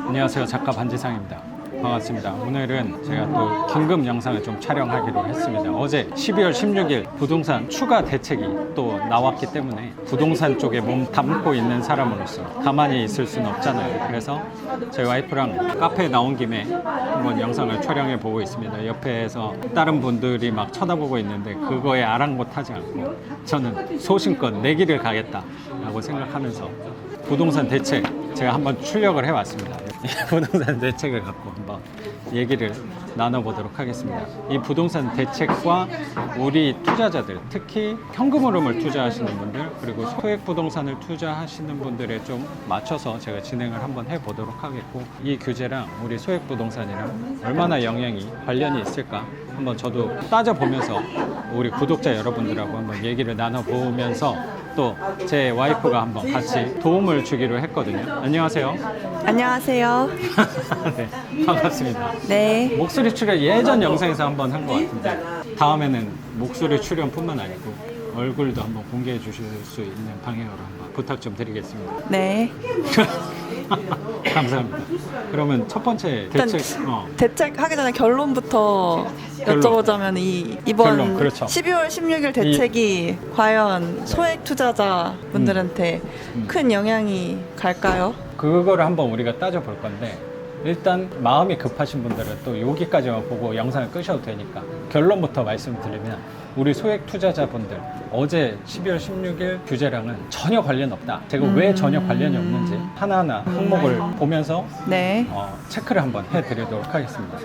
안녕하세요. 작가 반지상입니다. 반갑습니다. 오늘은 제가 또 긴급 영상을 좀 촬영하기로 했습니다. 어제 12월 16일 부동산 추가 대책이 또 나왔기 때문에 부동산 쪽에 몸 담고 있는 사람으로서 가만히 있을 수는 없잖아요. 그래서 제 와이프랑 카페에 나온 김에 한번 영상을 촬영해 보고 있습니다. 옆에서 다른 분들이 막 쳐다보고 있는데 그거에 아랑곳하지 않고 저는 소신껏 내 길을 가겠다라고 생각하면서 부동산 대책 제가 한번 출력을 해왔습니다. 이 부동산 대책을 갖고 한번 얘기를 나눠보도록 하겠습니다. 이 부동산 대책과 우리 투자자들, 특히 현금 흐름을 투자하시는 분들 그리고 소액 부동산을 투자하시는 분들에 좀 맞춰서 제가 진행을 한번 해보도록 하겠고, 이 규제랑 우리 소액 부동산이랑 얼마나 영향이 관련이 있을까 한번 저도 따져보면서 우리 구독자 여러분들하고 한번 얘기를 나눠보면서 또 제 와이프가 한번 같이 도움을 주기로 했거든요. 안녕하세요. 안녕하세요. 네, 반갑습니다. 네. 목소리 출연 예전 영상에서 한번 한 것 같은데 다음에는 목소리 출연뿐만 아니고 얼굴도 한번 공개해 주실 수 있는 방향으로 한번 부탁 좀 드리겠습니다. 네. 감사합니다. 그러면 첫 번째 대책 대책 하기 전에 결론부터 결론. 여쭤보자면 이번 결론, 그렇죠. 12월 16일 대책이 과연 소액 투자자 분들한테 큰 영향이 갈까요? 그거를 한번 우리가 따져볼 건데, 일단 마음이 급하신 분들은 또 여기까지만 보고 영상을 끄셔도 되니까 결론부터 말씀드리면, 우리 소액 투자자분들 어제 12월 16일 규제랑은 전혀 관련 없다. 제가 왜 전혀 관련이 없는지 하나하나 항목을 보면서 네. 체크를 한번 해드리도록 하겠습니다.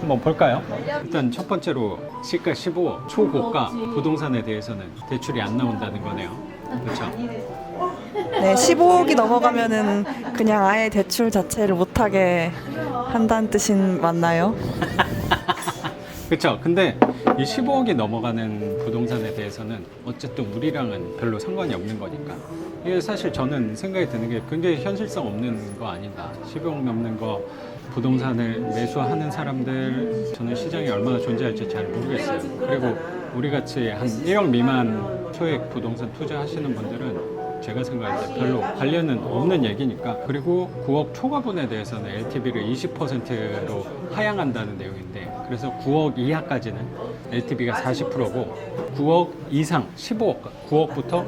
한번 볼까요? 일단 첫 번째로 시가 15억 초고가 부동산에 대해서는 대출이 안 나온다는 거네요. 그렇죠? 네, 15억이 넘어가면은 그냥 아예 대출 자체를 못하게 한다는 뜻인 맞나요? 그렇죠. 근데 이 15억이 넘어가는 부동산에 대해서는 어쨌든 우리랑은 별로 상관이 없는 거니까, 이게 사실 저는 생각이 드는 게 굉장히 현실성 없는 거 아닌가. 15억 넘는 거 부동산을 매수하는 사람들, 저는 시장이 얼마나 존재할지 잘 모르겠어요. 그리고 우리같이 한 1억 미만 소액 부동산 투자하시는 분들은 제가 생각할 때 별로 관련은 없는 얘기니까. 그리고 9억 초과분에 대해서는 LTV를 20%로 하향한다는 내용인데, 그래서 9억 이하까지는 LTV가 40%고 9억 이상 15억, 9억부터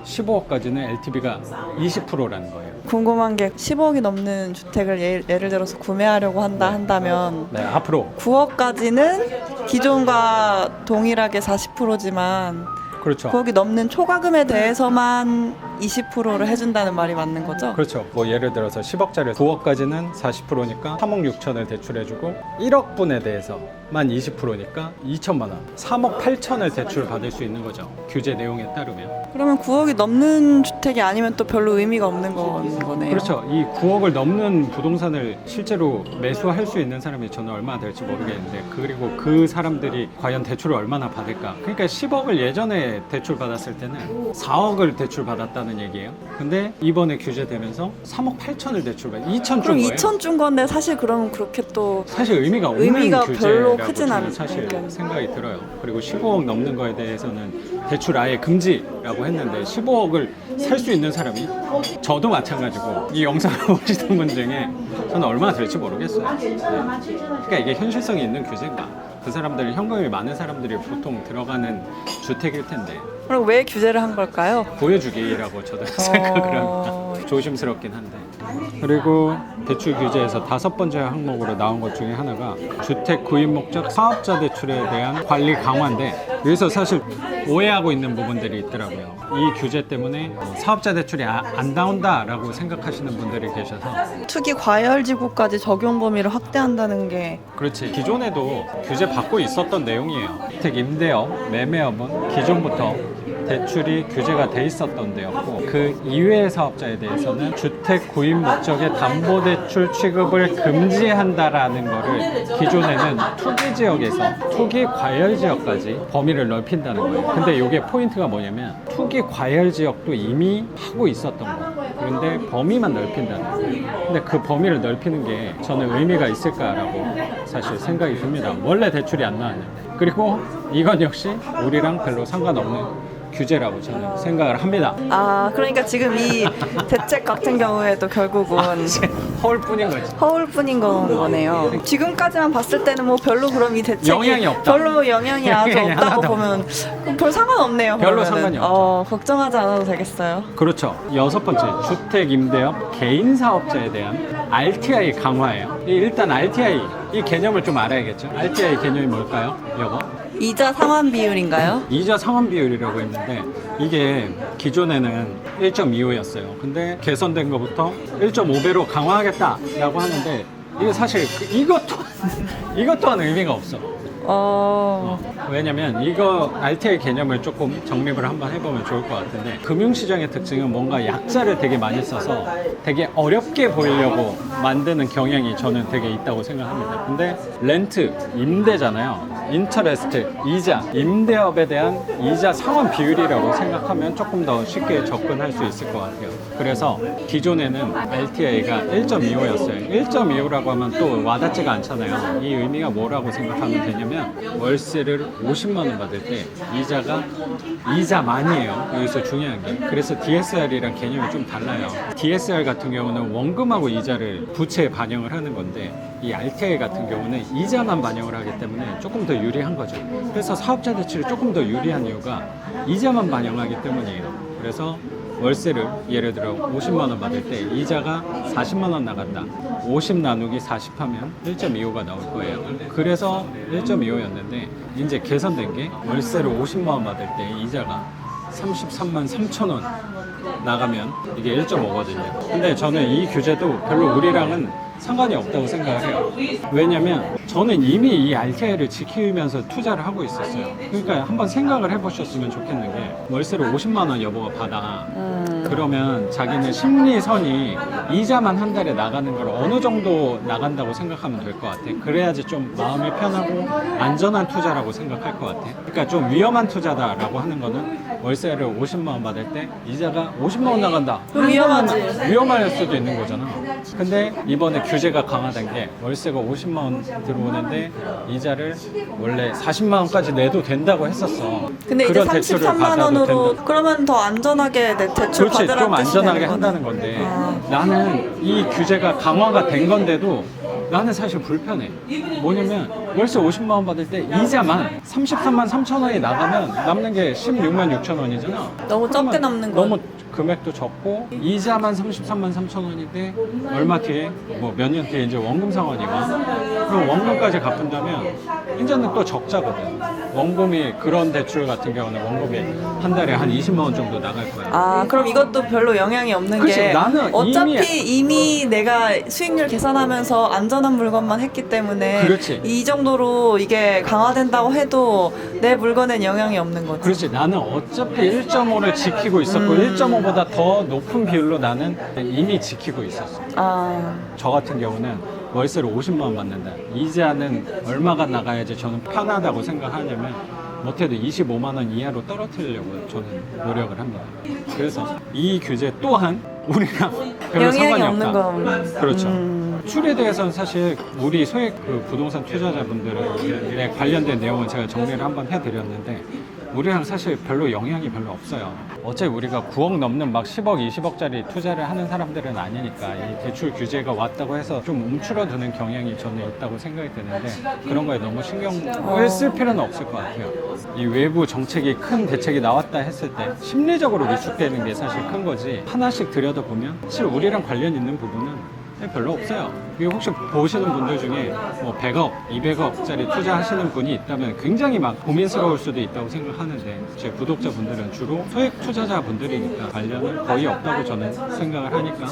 15억까지는 LTV가 20%라는 거예요. 궁금한 게 15억이 넘는 주택을 예를 들어서 구매하려고 한다면 네, 앞으로 9억까지는 기존과 동일하게 40%지만 그렇죠. 9억이 넘는 초과금에 대해서만 20%를 해준다는 말이 맞는 거죠? 그렇죠. 뭐 예를 들어서 10억짜리 9억까지는 40%니까 3억 6천을 대출해주고 1억 분에 대해서만 20%니까 2천만 원, 3억 8천을 대출 받을 수 있는 거죠. 규제 내용에 따르면. 그러면 9억이 넘는 주택이 아니면 또 별로 의미가 없는 거네요. 그렇죠. 이 9억을 넘는 부동산을 실제로 매수할 수 있는 사람이 저는 얼마나 될지 모르겠는데, 그리고 그 사람들이 과연 대출을 얼마나 받을까. 그러니까 10억을 예전에 대출 받았을 때는 4억을 대출 받았다는 얘기예요. 근데 이번에 규제되면서 3억 8천을 대출받아 2천 준 그럼 거예요. 2천 준 건데 사실 그러면 그렇게 또 사실 의미가 없는 의미가 별로 규제라고 크진 저는 않- 사실 그러니까. 생각이 들어요. 그리고 15억 넘는 거에 대해서는 대출 아예 금지라고 했는데 15억을 살 수 있는 사람이, 저도 마찬가지고 이 영상을 보시는 분 중에 저는 얼마나 될지 모르겠어요. 네. 그러니까 이게 현실성이 있는 규제인가? 그 사람들, 현금이 많은 사람들이 보통 들어가는 주택일 텐데 그럼 왜 규제를 한 걸까요? 보여주기라고 저도 생각을 합니다. 조심스럽긴 한데. 그리고 대출 규제에서 5번째 항목으로 나온 것 중에 하나가 주택 구입 목적 사업자 대출에 대한 관리 강화인데, 여기서 사실 오해하고 있는 부분들이 있더라고요. 이 규제 때문에 사업자 대출이 안 나온다라고 생각하시는 분들이 계셔서. 투기 과열지구까지 적용 범위를 확대한다는 게 그렇지. 기존에도 규제 받고 있었던 내용이에요. 주택 임대업, 매매업은 기존부터 대출이 규제가 돼 있었던 데였고, 그 이외의 사업자에 대해서는 주택 구입 목적의 담보대출 취급을 금지한다라는 거를 기존에는 투기 지역에서 투기 과열 지역까지 범위를 넓힌다는 거예요. 근데 이게 포인트가 뭐냐면 투기 과열 지역도 이미 하고 있었던 거예요. 그런데 범위만 넓힌다는 거예요. 근데 그 범위를 넓히는 게 저는 의미가 있을까라고 사실 생각이 듭니다. 원래 대출이 안 나왔는데. 그리고 이건 역시 우리랑 별로 상관없는 규제라고 저는 생각을 합니다. 아, 그러니까 지금 이 대책 같은 경우에도 결국은 허울뿐인 거지. 허울뿐인 거네요. 지금까지만 봤을 때는 뭐 별로 그럼 이 대책이 영향이 없다. 별로 영향이 아주 영향이 없다고 하나도 보면 그럼 별 상관없네요. 별로 그러면은. 상관이 없죠. 걱정하지 않아도 되겠어요. 그렇죠. 여섯 번째, 주택 임대업 개인 사업자에 대한 RTI 강화예요. 일단 RTI 이 개념을 좀 알아야겠죠. RTI 개념이 뭘까요, 여보? 이자 상환 비율인가요? 이자 상환 비율이라고 했는데 이게 기존에는 1.25였어요. 근데 개선된 것부터 1.5배로 강화하겠다라고 하는데 이게 사실 이것 또한 의미가 없어. 왜냐면 이거 RTI 개념을 조금 정립을 한번 해보면 좋을 것 같은데 금융시장의 특징은 뭔가 약자를 되게 많이 써서 되게 어렵게 보이려고 만드는 경향이 저는 되게 있다고 생각합니다. 근데 렌트, 임대잖아요. 인터레스트, 이자, 임대업에 대한 이자 상환 비율이라고 생각하면 조금 더 쉽게 접근할 수 있을 것 같아요. 그래서 기존에는 RTI가 1.25였어요. 1.25라고 하면 또 와닿지가 않잖아요. 이 의미가 뭐라고 생각하면 되냐면 월세를 50만 원 받을 때 이자가 이자만이에요. 여기서 중요한 게. 그래서 DSR이랑 개념이 좀 달라요. DSR 같은 경우는 원금하고 이자를 부채에 반영을 하는 건데 이 RTI 같은 경우는 이자만 반영을 하기 때문에 조금 더 유리한 거죠. 그래서 사업자 대출이 조금 더 유리한 이유가 이자만 반영하기 때문이에요. 그래서 월세를 예를 들어 50만 원 받을 때 이자가 40만 원 나간다. 50 나누기 40 하면 1.25가 나올 거예요. 그래서 1.25였는데 이제 개선된 게 월세를 50만 원 받을 때 이자가 33만 3천 원 나가면 이게 1.5거든요. 근데 저는 이 규제도 별로 우리랑은 상관이 없다고 생각을 해요. 왜냐면 저는 이미 이 RTI를 지키면서 투자를 하고 있었어요. 그러니까 한번 생각을 해보셨으면 좋겠는 게 월세를 50만 원 여보가 받아. 그러면 자기는 심리선이 이자만 한 달에 나가는 걸 어느 정도 나간다고 생각하면 될 것 같아. 그래야지 좀 마음이 편하고 안전한 투자라고 생각할 것 같아. 그러니까 좀 위험한 투자다라고 하는 거는 월세를 50만 원 받을 때 이자가 50만 원 나간다. 그럼 위험하지. 위험할 수도 있는 거잖아. 근데 이번에 규제가 강화된 게 월세가 50만 원 들어오는데 이자를 원래 40만 원까지 내도 된다고 했었어. 근데 이제 그런 대출을 33만 받아도 원으로 된다. 그러면 더 안전하게 내 대출 그렇지, 받으라는 좀 안전하게 뜻이 되는 한다는 거네. 건데 나는 이 규제가 강화가 된 건데도 나는 사실 불편해. 뭐냐면 월세 50만 원 받을 때 이자만 33만 3천 원이 나가면 남는 게 16만 6천 원이잖아. 너무 적게 남는 거. 너무 금액도 적고 이자만 33만 3천 원인데 얼마 뒤에 뭐 몇 년 뒤에 이제 원금 상환이 와. 그럼 원금까지 갚은다면 이제는 또 적자거든. 원금이 그런 대출 같은 경우는 원금이 한 달에 한 20만 원 정도 나갈 거야. 아, 그럼 이것도 별로 영향이 없는 그치, 게 나는 어차피 이미 내가 수익률 계산하면서 안전한 물건만 했기 때문에 그렇지. 이 정도로 이게 강화된다고 해도 내 물건엔 영향이 없는 거지. 그렇지. 나는 어차피 1.5를 지키고 있었고 1.5보다 더 높은 비율로 나는 이미 지키고 있었어. 아, 저 같은 경우는 월세를 50만 원 받는다. 이자는 얼마가 나가야지 저는 편하다고 생각하냐면 못해도 25만 원 이하로 떨어뜨리려고 저는 노력을 합니다. 그래서 이 규제 또한 우리랑 별로 영향이 상관이 없는 없다. 거. 그렇죠. 출에 대해서는 사실 우리 소액 부동산 투자자분들에 관련된 내용은 제가 정리를 한번 해드렸는데 우리랑 사실 별로 영향이 별로 없어요. 어차피 우리가 9억 넘는 막 10억, 20억짜리 투자를 하는 사람들은 아니니까 이 대출 규제가 왔다고 해서 좀 움츠러드는 경향이 저는 있다고 생각이 드는데 그런 거에 너무 신경을 쓸 필요는 없을 것 같아요. 이 외부 정책이 큰 대책이 나왔다 했을 때 심리적으로 위축되는 게 사실 큰 거지 하나씩 들여다보면 사실 우리랑 관련 있는 부분은 별로 없어요. 이게 혹시 보시는 분들 중에 뭐 100억, 200억짜리 투자하시는 분이 있다면 굉장히 막 고민스러울 수도 있다고 생각하는데 제 구독자분들은 주로 소액 투자자분들이니까 관련은 거의 없다고 저는 생각을 하니까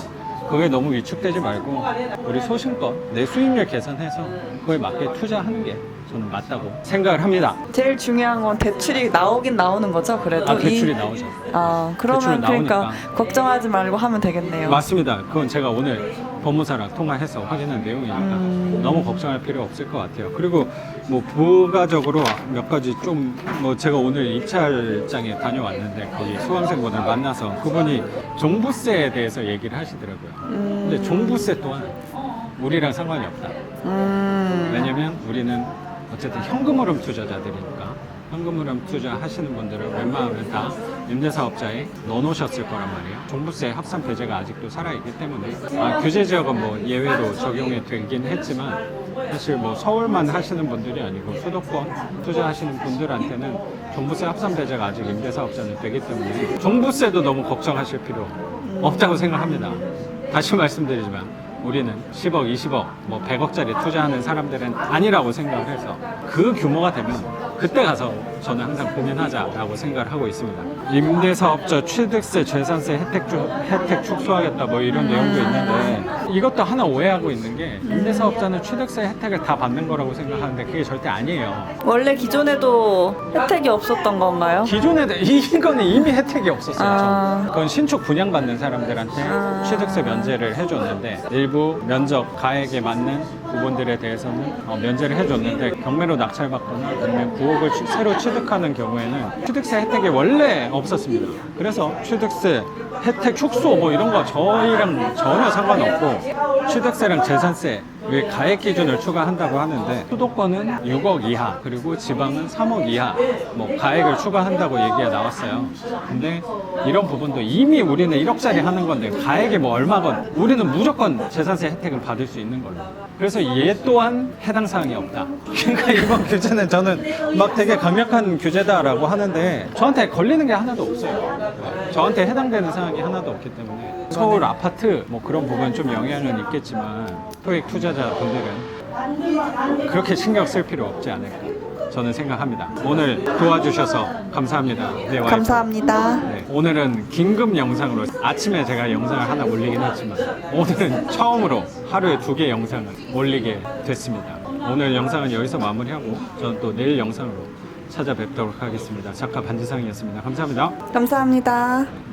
그게 너무 위축되지 말고 우리 소신껏 내 수익률 계산해서 그거에 맞게 투자하는 게 저는 맞다고 생각을 합니다. 제일 중요한 건 대출이 나오긴 나오는 거죠, 그래도. 아, 대출이 나오죠. 아, 그러면 대출은 그러니까 나오니까. 걱정하지 말고 하면 되겠네요. 맞습니다. 그건 제가 오늘 법무사랑 통화해서 확인한 내용이니까 너무 걱정할 필요 없을 것 같아요. 그리고 뭐 부가적으로 몇 가지 좀 뭐 제가 오늘 입찰장에 다녀왔는데 거기 수강생분을 만나서 그분이 종부세에 대해서 얘기를 하시더라고요. 근데 종부세 또한 우리랑 상관이 없다. 왜냐면 우리는 어쨌든 현금 흐름 투자자들이니까 현금흐름 투자 하시는 분들은 웬만하면 다 임대사업자에 넣어놓으셨을 거란 말이에요. 종부세 합산 배제가 아직도 살아있기 때문에 규제 지역은 뭐 예외로 적용이 되긴 했지만 사실 뭐 서울만 하시는 분들이 아니고 수도권 투자하시는 분들한테는 종부세 합산 배제가 아직 임대사업자는 되기 때문에 종부세도 너무 걱정하실 필요 없다고 생각합니다. 다시 말씀드리지만 우리는 10억, 20억, 뭐 100억짜리 투자하는 사람들은 아니라고 생각을 해서 그 규모가 되면 그때 가서 저는 항상 고민하자라고 생각을 하고 있습니다. 임대사업자 취득세, 재산세 혜택 축소하겠다 뭐 이런 내용도 있는데 이것도 하나 오해하고 있는 게 임대사업자는 취득세 혜택을 다 받는 거라고 생각하는데 그게 절대 아니에요. 원래 기존에도 혜택이 없었던 건가요? 기존에 이거는 이미 혜택이 없었어요. 아. 그건 신축 분양받는 사람들한테 취득세 면제를 해줬는데 일부 면적 가액에 맞는 부분들에 대해서는 면제를 해줬는데 경매로 낙찰받거나 아니면 9억을 새로 취득하는 경우에는 취득세 혜택이 원래 없었습니다. 그래서 취득세 혜택 축소 뭐 이런 거 저희랑 전혀 상관없고 취득세랑 재산세 왜 가액 기준을 추가한다고 하는데 수도권은 6억 이하 그리고 지방은 3억 이하 뭐 가액을 추가한다고 얘기가 나왔어요. 근데 이런 부분도 이미 우리는 1억짜리 하는 건데 가액이 뭐 얼마건 우리는 무조건 재산세 혜택은 받을 수 있는 걸로. 그래서 얘 또한 해당 사항이 없다. 그러니까 이번 규제는 저는 막 되게 강력한 규제다라고 하는데 저한테 걸리는 게 하나도 없어요. 저한테 해당되는 사항이 하나도 없기 때문에 서울 아파트 뭐 그런 부분 좀 영향은 있겠지만 토익 투자자분들은 그렇게 신경 쓸 필요 없지 않을까 저는 생각합니다. 오늘 도와주셔서 감사합니다. 네, 와이프. 감사합니다. 네, 오늘은 긴급 영상으로 아침에 제가 영상을 하나 올리긴 했지만 오늘은 처음으로 하루에 2개 영상을 올리게 됐습니다. 오늘 영상은 여기서 마무리하고 저는 또 내일 영상으로 찾아뵙도록 하겠습니다. 작가 반지상이었습니다. 감사합니다. 감사합니다.